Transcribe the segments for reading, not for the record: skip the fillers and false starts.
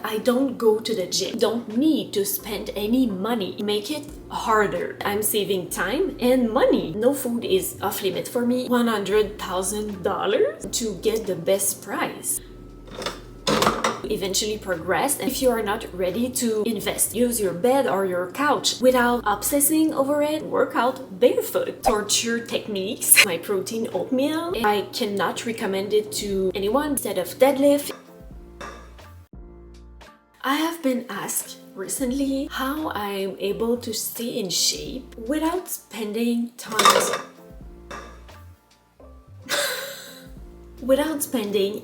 I don't go to the gym. Don't need to spend any money. Make it harder. I'm saving time and money. No food is off limit for me. $100,000 to get the best price. Eventually progress, and if you are not ready to invest, use your bed or your couch without obsessing over it. Work out barefoot. Torture techniques. My protein oatmeal, I cannot recommend it to anyone instead of deadlift. I have been asked recently how I'm able to stay in shape without spending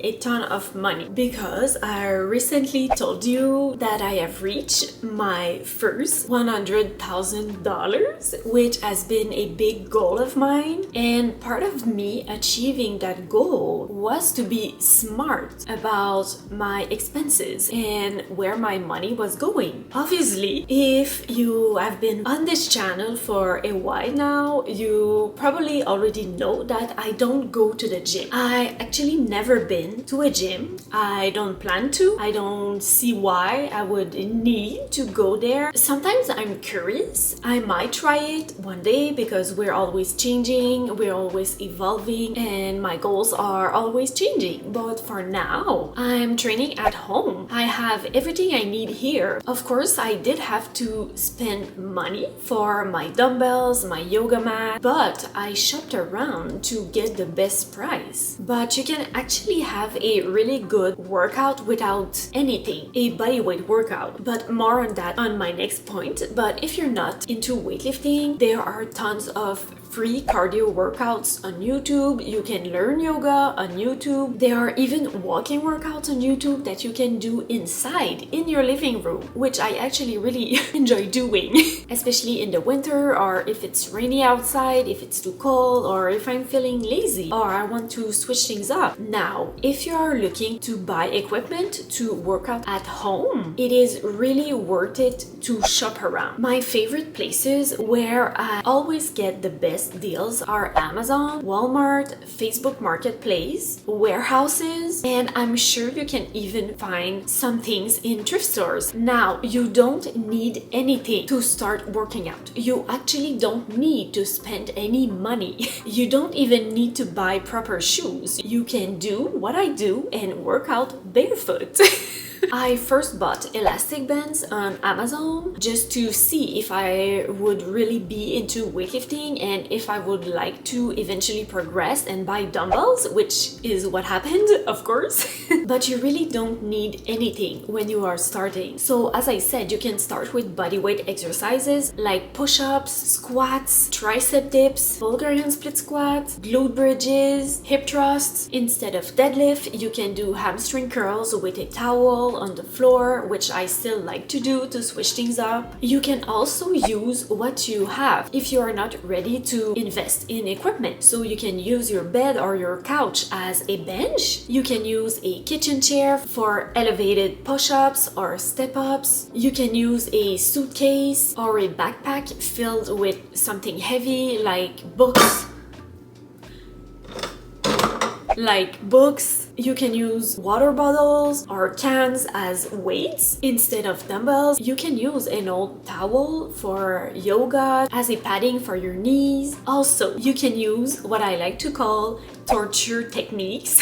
a ton of money, because I recently told you that I have reached my first $100,000, which has been a big goal of mine, and part of me achieving that goal was to be smart about my expenses and where my money was going. Obviously, if you have been on this channel for a while now, you probably already know that I don't go to the gym. I actually never been to a gym. I don't plan to. I don't see why I would need to go there. Sometimes I'm curious. I might try it one day because we're always changing, we're always evolving, and my goals are always changing. But for now, I'm training at home. I have everything I need here. Of course, I did have to spend money for my dumbbells, my yoga mat, but I shopped around to get the best price. But you can actually have a really good workout without anything, a bodyweight workout, but more on that on my next point. But if you're not into weightlifting, there are tons of free cardio workouts on YouTube. You can learn yoga on YouTube. There are even walking workouts on YouTube that you can do inside in your living room, which I actually really enjoy doing, especially in the winter, or if it's rainy outside, if it's too cold, or if I'm feeling lazy or I want to switch things up. Now, if you are looking to buy equipment to work out at home, it is really worth it to shop around. My favorite places where I always get the best deals are Amazon, Walmart, Facebook Marketplace, warehouses, and I'm sure you can even find some things in thrift stores. Now, you don't need anything to start working out. You actually don't need to spend any money. You don't even need to buy proper shoes. You can do what I do and work out barefoot. I first bought elastic bands on Amazon just to see if I would really be into weightlifting and if I would like to eventually progress and buy dumbbells, which is what happened, of course. But you really don't need anything when you are starting. So as I said, you can start with bodyweight exercises like push-ups, squats, tricep dips, Bulgarian split squats, glute bridges, hip thrusts. Instead of deadlift, you can do hamstring curls with a towel on the floor, which I still like to do to switch things up. You can also use what you have if you are not ready to invest in equipment. So you can use your bed or your couch as a bench. You can use a kitchen chair for elevated push-ups or step-ups. You can use a suitcase or a backpack filled with something heavy like books. You can use water bottles or cans as weights instead of dumbbells. You can use an old towel for yoga as a padding for your knees. Also, you can use what I like to call torture techniques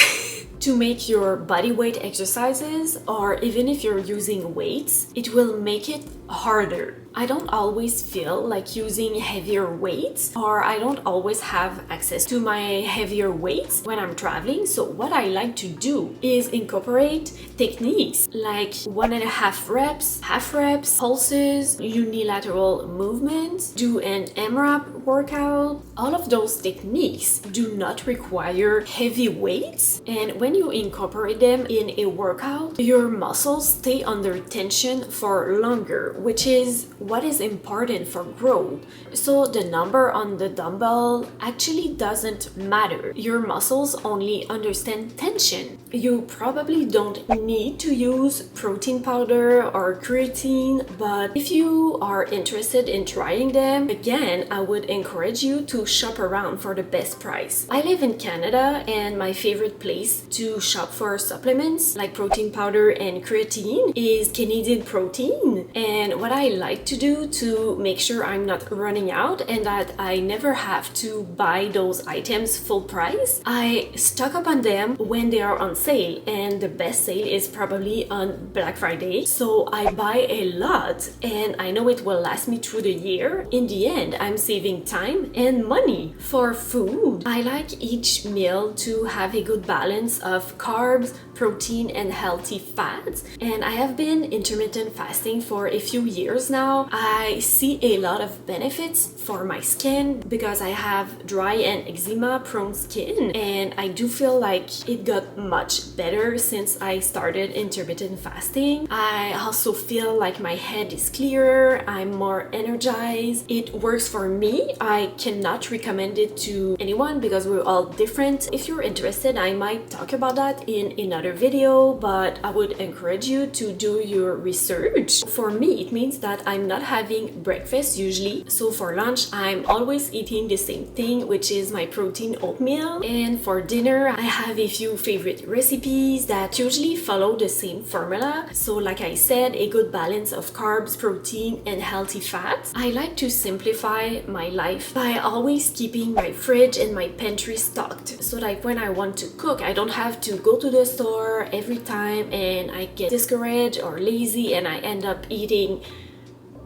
to make your body weight exercises, or even if you're using weights, it will make it harder. I don't always feel like using heavier weights, or I don't always have access to my heavier weights when I'm traveling. So what I like to do is incorporate techniques like 1.5 reps, half reps, pulses, unilateral movements, do an AMRAP workout. All of those techniques do not require heavy weights, and when you incorporate them in a workout, your muscles stay under tension for longer, which is what is important for growth. So the number on the dumbbell actually doesn't matter. Your muscles only understand tension. You probably don't need to use protein powder or creatine, but if you are interested in trying them, again, I would encourage you to shop around for the best price. I live in Canada, and my favorite place to shop for supplements like protein powder and creatine is Canadian protein. And what I like to do to make sure I'm not running out and that I never have to buy those items full price, I stock up on them when they are on sale, and the best sale is probably on Black Friday. So I buy a lot and I know it will last me through the year. In the end, I'm saving time and money. For food, I like each meal to have a good balance of carbs, protein, and healthy fats. And I have been intermittent fasting for a few years now. I see a lot of benefits for my skin because I have dry and eczema prone skin, and I do feel like it got much better since I started intermittent fasting. I also feel like my head is clearer, I'm more energized. It works for me. I cannot recommend it to anyone because we're all different. If you're interested, I might talk about that in another video, but I would encourage you to do your research. For me, it means that I'm not having breakfast usually. So for lunch, I'm always eating the same thing, which is my protein oatmeal. And for dinner, I have a few favorite recipes that usually follow the same formula. So like I said, a good balance of carbs, protein, and healthy fats. I like to simplify my life by always keeping my fridge and my pantry stocked. So like when I want to cook, I don't have to go to the store every time and I get discouraged or lazy and I end up eating,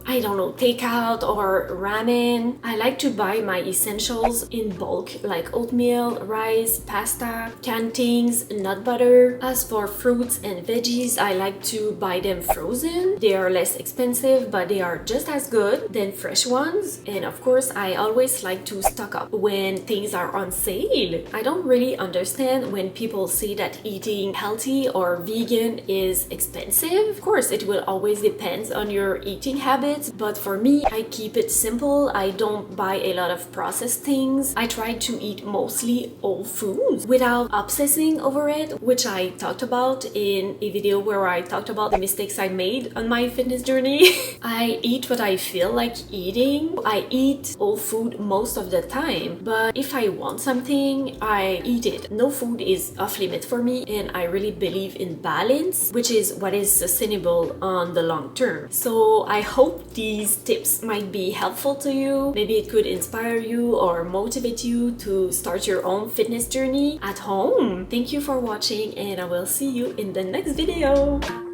I don't know, takeout or ramen. I like to buy my essentials in bulk, like oatmeal, rice, pasta, canned things, nut butter. As for fruits and veggies, I like to buy them frozen. They are less expensive, but they are just as good than fresh ones. And of course, I always like to stock up when things are on sale. I don't really understand when people say that eating healthy or vegan is expensive. Of course, it will always depend on your eating habits. But for me, I keep it simple. I don't buy a lot of processed things. I try to eat mostly whole foods without obsessing over it, which I talked about in a video where I talked about the mistakes I made on my fitness journey. I eat what I feel like eating. I eat whole food most of the time, but if I want something, I eat it. No food is off limit for me, and I really believe in balance, which is what is sustainable on the long term. So I hope these tips might be helpful to you. Maybe it could inspire you or motivate you to start your own fitness journey at home. Thank you for watching, and I will see you in the next video.